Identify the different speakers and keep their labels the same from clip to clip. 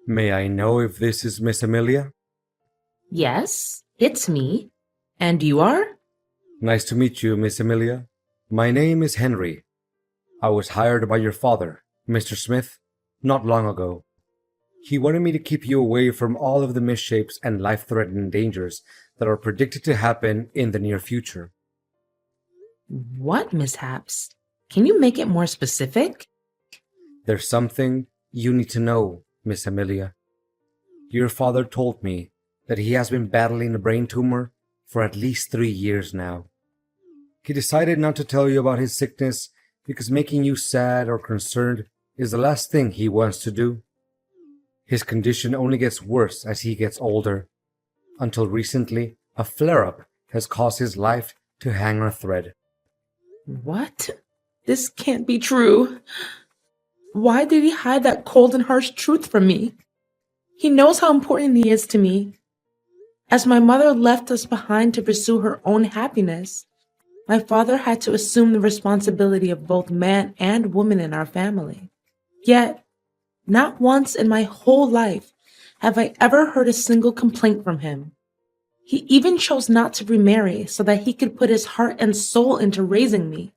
Speaker 1: May I know if this is Miss Amelia?
Speaker 2: Yes, it's me. And you are?
Speaker 1: Nice to meet you, Miss Amelia. My name is Henry. I was hired by your father, Mr. Smith, not long ago. He wanted me to keep you away from all of the misshapes and life-threatening dangers that are predicted to happen in the near future.
Speaker 2: What mishaps? Can you make it more specific?
Speaker 1: There's something you need to know, Miss Amelia. Your father told me that he has been battling a brain tumor for at least 3 years now. He decided not to tell you about his sickness because making you sad or concerned is the last thing he wants to do. His condition only gets worse as he gets older. Until recently, a flare-up has caused his life to hang on a thread.
Speaker 2: What? This can't be true. Why did he hide that cold and harsh truth from me? He knows how important he is to me. As my mother left us behind to pursue her own happiness, my father had to assume the responsibility of both man and woman in our family. Yet, not once in my whole life have I ever heard a single complaint from him. He even chose not to remarry so that he could put his heart and soul into raising me.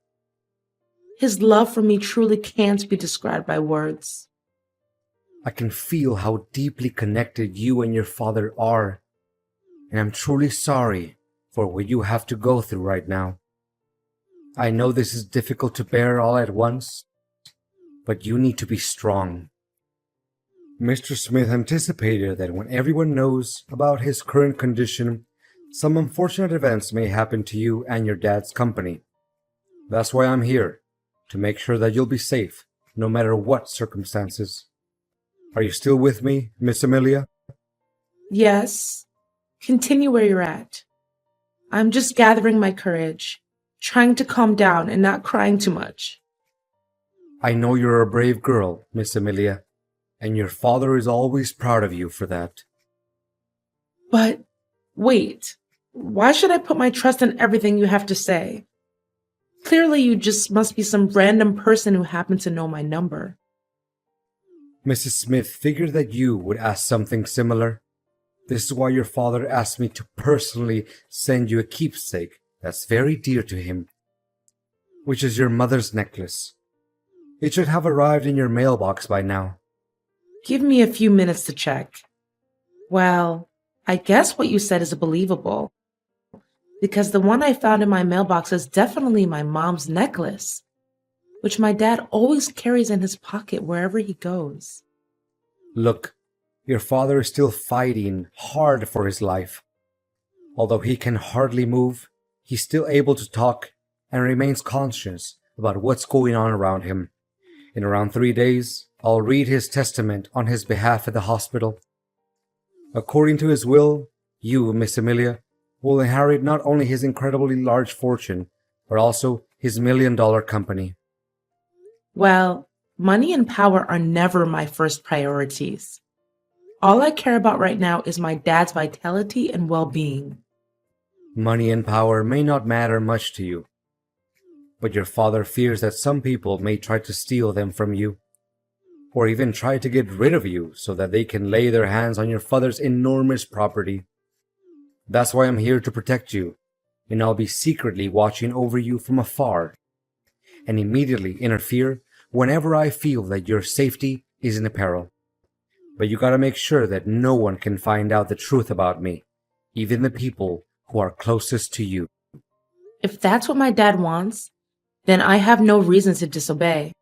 Speaker 2: His love for me truly can't be described by words.
Speaker 1: I can feel how deeply connected you and your father are, and I'm truly sorry for what you have to go through right now. I know this is difficult to bear all at once, but you need to be strong. Mr. Smith anticipated that when everyone knows about his current condition, some unfortunate events may happen to you and your dad's company. That's why I'm here, to make sure that you'll be safe, no matter what circumstances. Are you still with me, Miss Amelia?
Speaker 2: Yes, continue where you're at. I'm just gathering my courage, trying to calm down and not crying too much.
Speaker 1: I know you're a brave girl, Miss Amelia, and your father is always proud of you for that.
Speaker 2: But wait, why should I put my trust in everything you have to say? Clearly, you just must be some random person who happened to know my number.
Speaker 1: Mrs. Smith figured that you would ask something similar. This is why your father asked me to personally send you a keepsake that's very dear to him, which is your mother's necklace. It should have arrived in your mailbox by now.
Speaker 2: Give me a few minutes to check. Well, I guess what you said is believable, because the one I found in my mailbox is definitely my mom's necklace, which my dad always carries in his pocket wherever he goes.
Speaker 1: Look, your father is still fighting hard for his life. Although he can hardly move, he's still able to talk and remains conscious about what's going on around him. In around 3 days, I'll read his testament on his behalf at the hospital. According to his will, you, Miss Amelia, will inherit not only his incredibly large fortune, but also his $1 million company.
Speaker 2: Well, money and power are never my first priorities. All I care about right now is my dad's vitality and well-being.
Speaker 1: Money and power may not matter much to you, but your father fears that some people may try to steal them from you, or even try to get rid of you so that they can lay their hands on your father's enormous property. That's why I'm here to protect you, and I'll be secretly watching over you from afar, and immediately interfere whenever I feel that your safety is in peril. But you gotta make sure that no one can find out the truth about me, even the people who are closest to you.
Speaker 2: If that's what my dad wants, then I have no reason to disobey.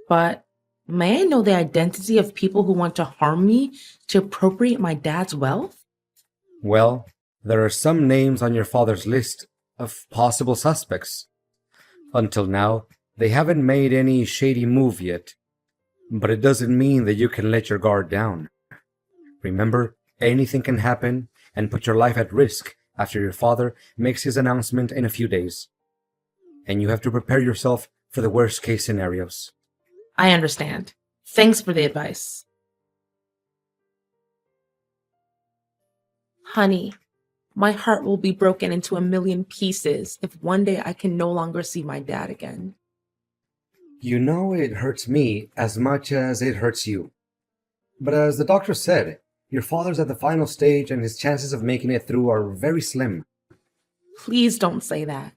Speaker 2: But may I know the identity of people who want to harm me to appropriate my dad's wealth?
Speaker 1: Well, there are some names on your father's list of possible suspects. Until now, they haven't made any shady move yet, but it doesn't mean that you can let your guard down. Remember, anything can happen and put your life at risk after your father makes his announcement in a few days. And you have to prepare yourself for the worst case scenarios.
Speaker 2: I understand. Thanks for the advice. Honey, my heart will be broken into a million pieces if one day I can no longer see my dad again.
Speaker 1: You know it hurts me as much as it hurts you. But as the doctor said, your father's at the final stage and his chances of making it through are very slim.
Speaker 2: Please don't say that.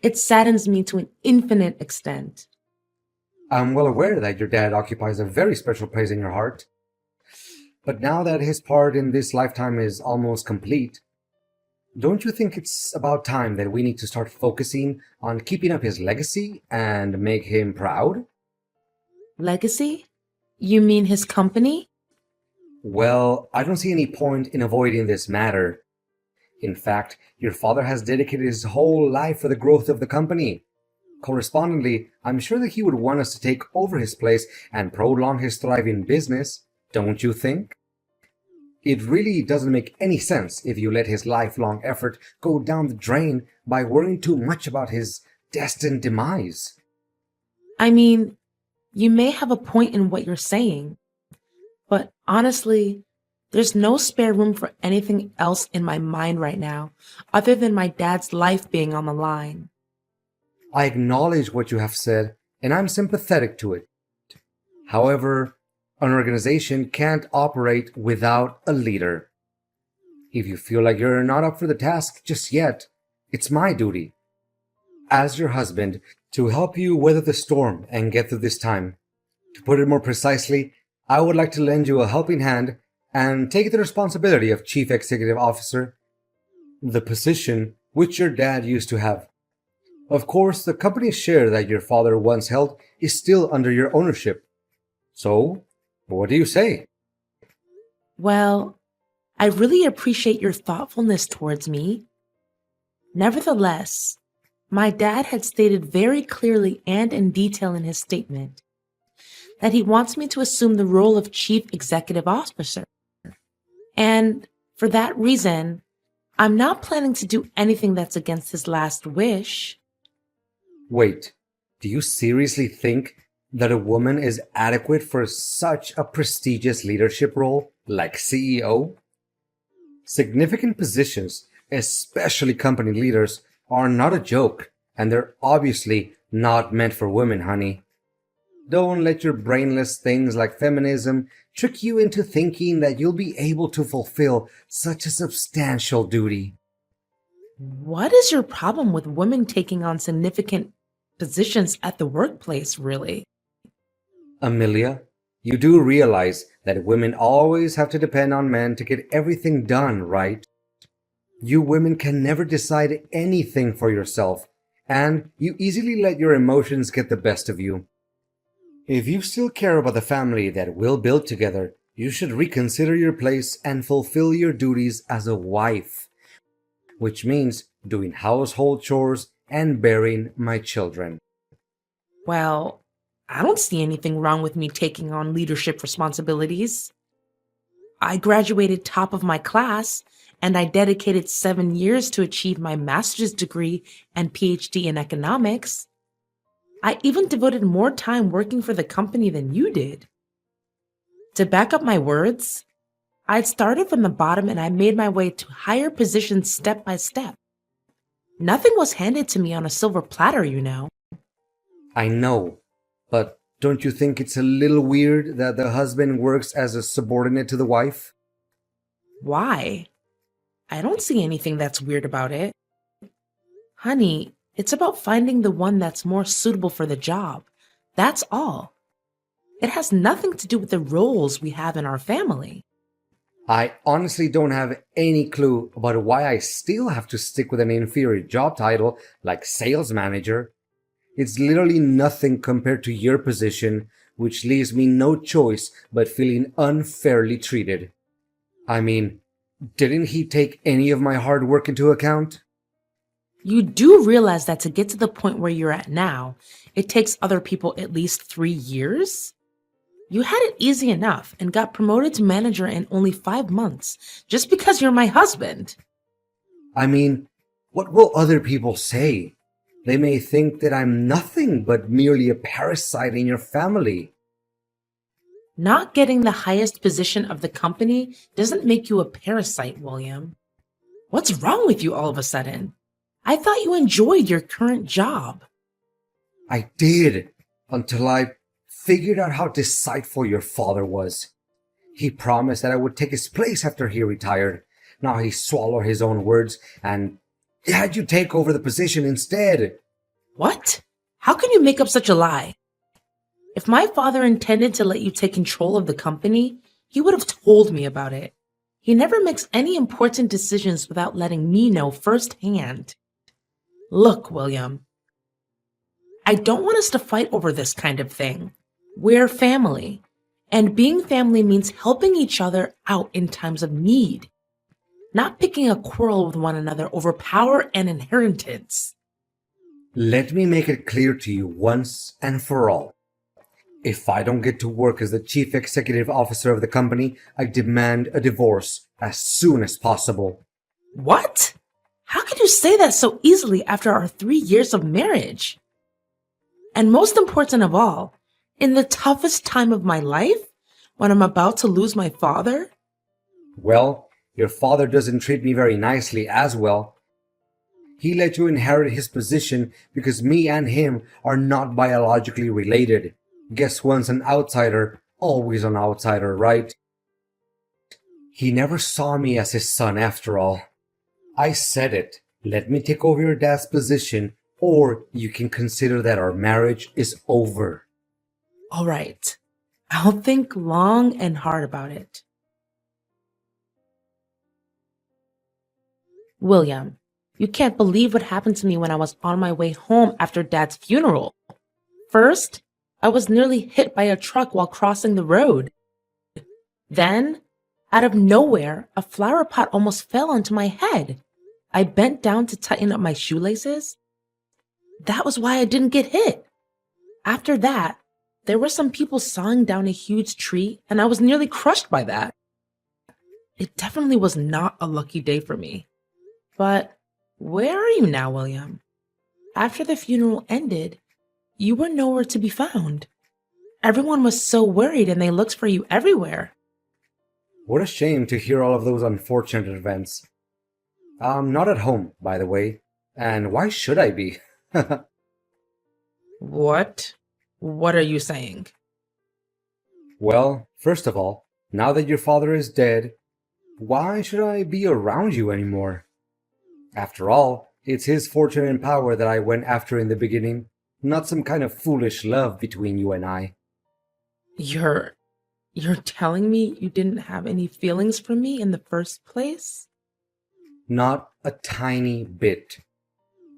Speaker 2: It saddens me to an infinite extent.
Speaker 1: I'm well aware that your dad occupies a very special place in your heart. But now that his part in this lifetime is almost complete, don't you think it's about time that we need to start focusing on keeping up his legacy and make him proud?
Speaker 2: Legacy? You mean his company?
Speaker 1: Well, I don't see any point in avoiding this matter. In fact, your father has dedicated his whole life for the growth of the company. Correspondingly, I'm sure that he would want us to take over his place and prolong his thriving business, don't you think? It really doesn't make any sense if you let his lifelong effort go down the drain by worrying too much about his destined demise.
Speaker 2: I mean, you may have a point in what you're saying, but honestly, there's no spare room for anything else in my mind right now, other than my dad's life being on the line.
Speaker 1: I acknowledge what you have said, and I'm sympathetic to it. However, an organization can't operate without a leader. If you feel like you're not up for the task just yet, it's my duty, as your husband, to help you weather the storm and get through this time. To put it more precisely, I would like to lend you a helping hand and take the responsibility of Chief Executive Officer, the position which your dad used to have. Of course, the company's share that your father once held is still under your ownership. So, what do you say?
Speaker 2: Well, I really appreciate your thoughtfulness towards me. Nevertheless, my dad had stated very clearly and in detail in his statement that he wants me to assume the role of Chief Executive Officer. And for that reason, I'm not planning to do anything that's against his last wish.
Speaker 1: Wait, do you seriously think that a woman is adequate for such a prestigious leadership role like CEO? Significant positions, especially company leaders, are not a joke, and they're obviously not meant for women, honey. Don't let your brainless things like feminism trick you into thinking that you'll be able to fulfill such a substantial duty.
Speaker 2: What is your problem with women taking on significant positions at the workplace, really?
Speaker 1: Amelia, you do realize that women always have to depend on men to get everything done, right? You women can never decide anything for yourself, and you easily let your emotions get the best of you. If you still care about the family that we'll build together, you should reconsider your place and fulfill your duties as a wife, which means doing household chores and bearing my children.
Speaker 2: Well, I don't see anything wrong with me taking on leadership responsibilities. I graduated top of my class, and I dedicated 7 years to achieve my master's degree and PhD in economics. I even devoted more time working for the company than you did. To back up my words, I'd started from the bottom and I made my way to higher positions step by step. Nothing was handed to me on a silver platter, you know.
Speaker 1: I know, but don't you think it's a little weird that the husband works as a subordinate to the wife?
Speaker 2: Why? I don't see anything that's weird about it. Honey, it's about finding the one that's more suitable for the job. That's all. It has nothing to do with the roles we have in our family.
Speaker 1: I honestly don't have any clue about why I still have to stick with an inferior job title like sales manager. It's literally nothing compared to your position, which leaves me no choice but feeling unfairly treated. I mean, didn't he take any of my hard work into account?
Speaker 2: You do realize that to get to the point where you're at now, it takes other people at least 3 years? You had it easy enough and got promoted to manager in only 5 months just because you're my husband.
Speaker 1: I mean, what will other people say? They may think that I'm nothing but merely a parasite in your family.
Speaker 2: Not getting the highest position of the company doesn't make you a parasite, William. What's wrong with you all of a sudden? I thought you enjoyed your current job.
Speaker 1: I did, until I figured out how deceitful your father was. He promised that I would take his place after he retired. Now he swallowed his own words and had you take over the position instead.
Speaker 2: What? How can you make up such a lie? If my father intended to let you take control of the company, he would have told me about it. He never makes any important decisions without letting me know firsthand. Look, William, I don't want us to fight over this kind of thing. We're family, and being family means helping each other out in times of need, not picking a quarrel with one another over power and inheritance.
Speaker 1: Let me make it clear to you once and for all. If I don't get to work as the chief executive officer of the company, I demand a divorce as soon as possible.
Speaker 2: What? How can you say that so easily after our 3 years of marriage? And most important of all, in the toughest time of my life, when I'm about to lose my father?
Speaker 1: Well, your father doesn't treat me very nicely as well. He let you inherit his position because me and him are not biologically related. Guess once an outsider, always an outsider, right? He never saw me as his son after all. I said it. Let me take over your dad's position, or you can consider that our marriage is over.
Speaker 2: All right. I'll think long and hard about it. William, you can't believe what happened to me when I was on my way home after Dad's funeral. First, I was nearly hit by a truck while crossing the road. Then, out of nowhere, a flower pot almost fell onto my head. I bent down to tighten up my shoelaces. That was why I didn't get hit. After that, there were some people sawing down a huge tree, and I was nearly crushed by that. It definitely was not a lucky day for me. But where are you now, William? After the funeral ended, you were nowhere to be found. Everyone was so worried and they looked for you everywhere.
Speaker 1: What a shame to hear all of those unfortunate events. I'm not at home, by the way. And why should I be?
Speaker 2: What? What are you saying?
Speaker 1: Well, first of all, now that your father is dead, why should I be around you anymore? After all, it's his fortune and power that I went after in the beginning, not some kind of foolish love between you and I.
Speaker 2: You're telling me you didn't have any feelings for me in the first place?
Speaker 1: Not a tiny bit.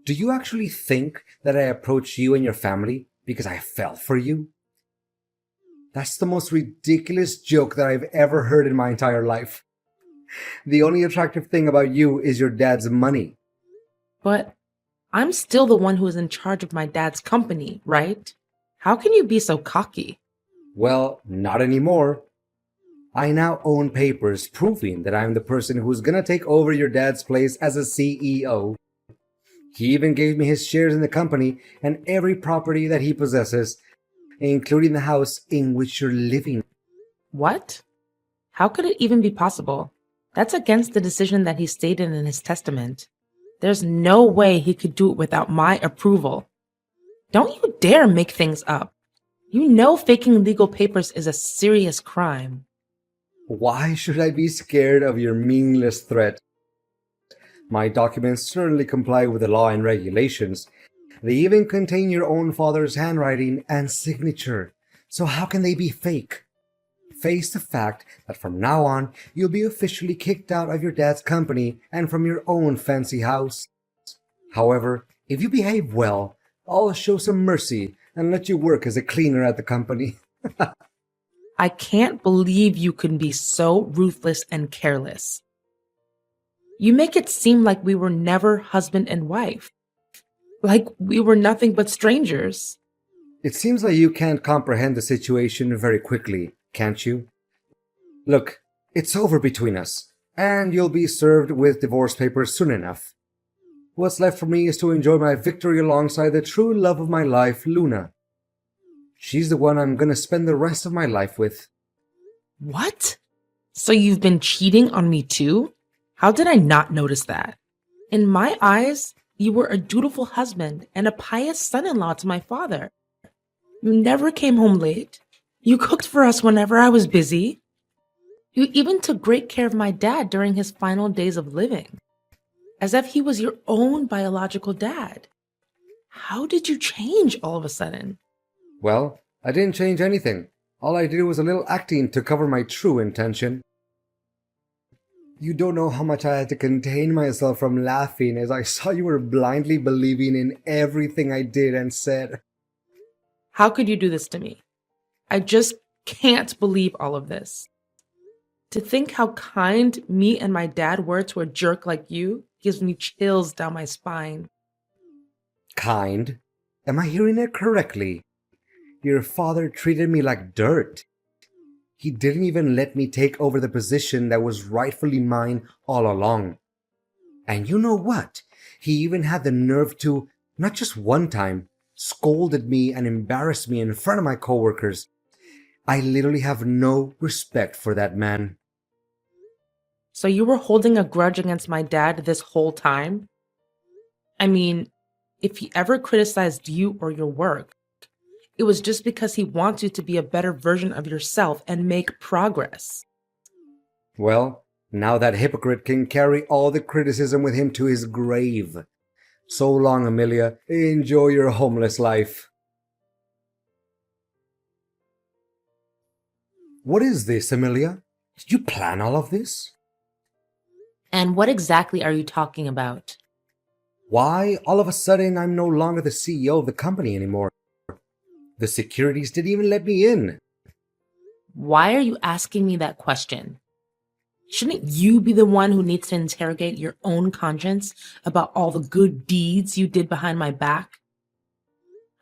Speaker 1: Do you actually think that I approached you and your family because I fell for you? That's the most ridiculous joke that I've ever heard in my entire life. The only attractive thing about you is your dad's money.
Speaker 2: But I'm still the one who is in charge of my dad's company, right? How can you be so cocky?
Speaker 1: Well, not anymore. I now own papers proving that I'm the person who's gonna take over your dad's place as a CEO. He even gave me his shares in the company and every property that he possesses, including the house in which you're living.
Speaker 2: What? How could it even be possible? That's against the decision that he stated in his testament. There's no way he could do it without my approval. Don't you dare make things up. You know faking legal papers is a serious crime.
Speaker 1: Why should I be scared of your meaningless threat? My documents certainly comply with the law and regulations. They even contain your own father's handwriting and signature. So how can they be fake? Face the fact that from now on, you'll be officially kicked out of your dad's company and from your own fancy house. However, if you behave well, I'll show some mercy and let you work as a cleaner at the company.
Speaker 2: I can't believe you can be so ruthless and careless. You make it seem like we were never husband and wife. Like we were nothing but strangers.
Speaker 1: It seems like you can't comprehend the situation very quickly, can't you? Look, it's over between us, and you'll be served with divorce papers soon enough. What's left for me is to enjoy my victory alongside the true love of my life, Luna. She's the one I'm gonna spend the rest of my life with.
Speaker 2: What? So you've been cheating on me too? How did I not notice that? In my eyes, you were a dutiful husband and a pious son-in-law to my father. You never came home late. You cooked for us whenever I was busy. You even took great care of my dad during his final days of living, as if he was your own biological dad. How did you change all of a sudden?
Speaker 1: Well, I didn't change anything. All I did was a little acting to cover my true intention. You don't know how much I had to contain myself from laughing as I saw you were blindly believing in everything I did and said.
Speaker 2: How could you do this to me? I just can't believe all of this. To think how kind me and my dad were to a jerk like you gives me chills down my spine.
Speaker 1: Kind? Am I hearing it correctly? Your father treated me like dirt. He didn't even let me take over the position that was rightfully mine all along. And you know what? He even had the nerve to, not just one time, scolded me and embarrassed me in front of my coworkers. I literally have no respect for that man.
Speaker 2: So you were holding a grudge against my dad this whole time? I mean, if he ever criticized you or your work, it was just because he wants you to be a better version of yourself and make progress.
Speaker 1: Well, now that hypocrite can carry all the criticism with him to his grave. So long, Amelia. Enjoy your homeless life. What is this, Amelia? Did you plan all of this?
Speaker 2: And what exactly are you talking about?
Speaker 1: Why, all of a sudden, I'm no longer the CEO of the company anymore. The securities didn't even let me in.
Speaker 2: Why are you asking me that question? Shouldn't you be the one who needs to interrogate your own conscience about all the good deeds you did behind my back?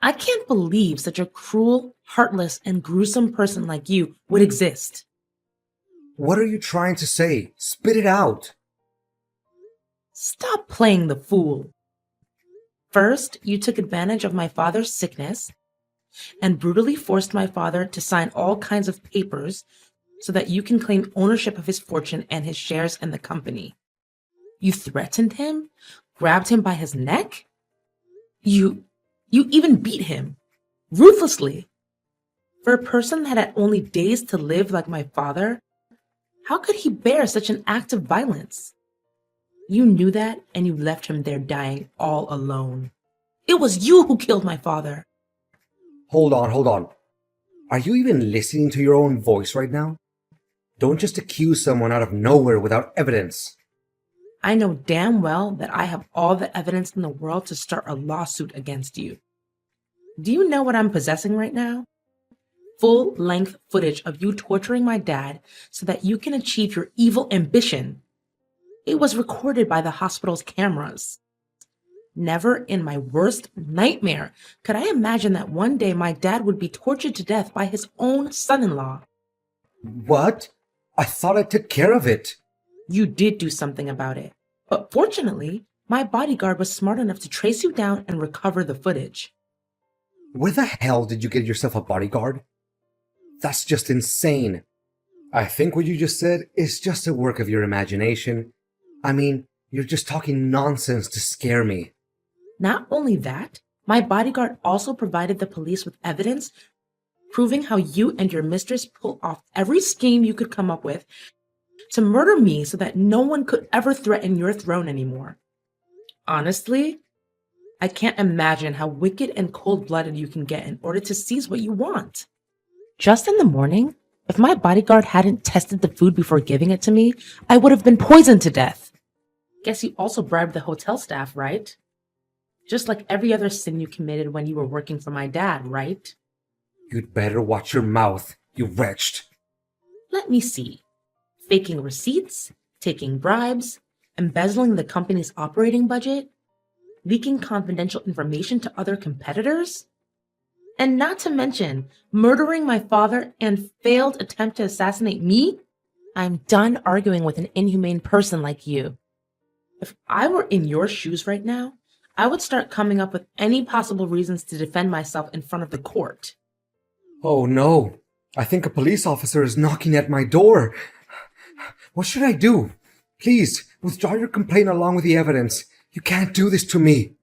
Speaker 2: I can't believe such a cruel, heartless, and gruesome person like you would exist.
Speaker 1: What are you trying to say? Spit it out.
Speaker 2: Stop playing the fool. First, you took advantage of my father's sickness and brutally forced my father to sign all kinds of papers so that you can claim ownership of his fortune and his shares in the company. You threatened him, grabbed him by his neck. You even beat him, ruthlessly. For a person that had only days to live like my father, how could he bear such an act of violence? You knew that and you left him there dying all alone. It was you who killed my father.
Speaker 1: Hold on. Are you even listening to your own voice right now? Don't just accuse someone out of nowhere without evidence.
Speaker 2: I know damn well that I have all the evidence in the world to start a lawsuit against you. Do you know what I'm possessing right now? Full-length footage of you torturing my dad so that you can achieve your evil ambition. It was recorded by the hospital's cameras. Never in my worst nightmare could I imagine that one day my dad would be tortured to death by his own son-in-law.
Speaker 1: What? I thought I took care of it.
Speaker 2: You did do something about it. But fortunately, my bodyguard was smart enough to trace you down and recover the footage.
Speaker 1: Where the hell did you get yourself a bodyguard? That's just insane. I think what you just said is just a work of your imagination. I mean, you're just talking nonsense to scare me.
Speaker 2: Not only that, my bodyguard also provided the police with evidence proving how you and your mistress pulled off every scheme you could come up with to murder me so that no one could ever threaten your throne anymore. Honestly, I can't imagine how wicked and cold-blooded you can get in order to seize what you want. Just in the morning, if my bodyguard hadn't tested the food before giving it to me, I would have been poisoned to death. Guess you also bribed the hotel staff, right? Just like every other sin you committed when you were working for my dad, right?
Speaker 1: You'd better watch your mouth, you wretched.
Speaker 2: Let me see. Faking receipts, taking bribes, embezzling the company's operating budget, leaking confidential information to other competitors, and not to mention murdering my father and failed attempt to assassinate me? I'm done arguing with an inhumane person like you. If I were in your shoes right now, I would start coming up with any possible reasons to defend myself in front of the court.
Speaker 1: Oh no, I think a police officer is knocking at my door. What should I do? Please, withdraw your complaint along with the evidence. You can't do this to me.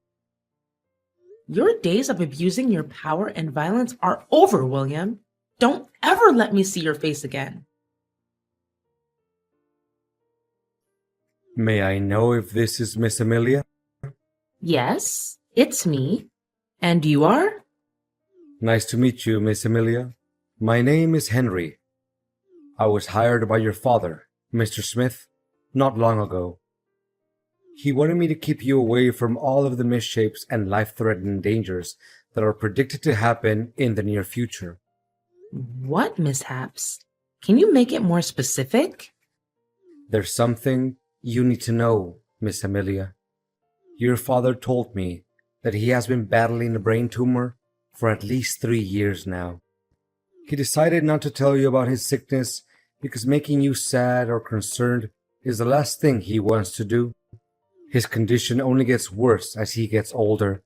Speaker 2: Your days of abusing your power and violence are over, William. Don't ever let me see your face again.
Speaker 1: May I know if this is Miss Amelia?
Speaker 2: Yes, it's me. And you are?
Speaker 1: Nice to meet you, Miss Amelia. My name is Henry. I was hired by your father, Mr. Smith, not long ago. He wanted me to keep you away from all of the misshapes and life-threatening dangers that are predicted to happen in the near future.
Speaker 2: What mishaps? Can you make it more specific?
Speaker 1: There's something you need to know, Miss Amelia. Your father told me that he has been battling a brain tumor for at least 3 years now. He decided not to tell you about his sickness because making you sad or concerned is the last thing he wants to do. His condition only gets worse as he gets older.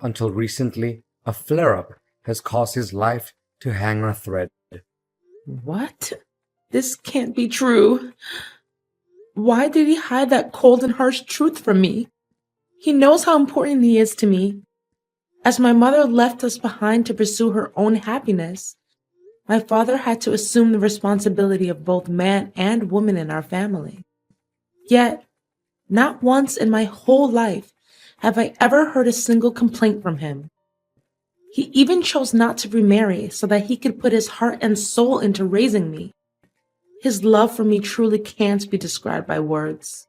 Speaker 1: Until recently, a flare-up has caused his life to hang on a thread.
Speaker 2: What? This can't be true. Why did he hide that cold and harsh truth from me? He knows how important he is to me. As my mother left us behind to pursue her own happiness, my father had to assume the responsibility of both man and woman in our family. Yet, not once in my whole life have I ever heard a single complaint from him. He even chose not to remarry so that he could put his heart and soul into raising me. His love for me truly can't be described by words.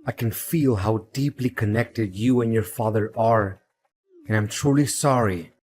Speaker 1: I can feel how deeply connected you and your father are, and I'm truly sorry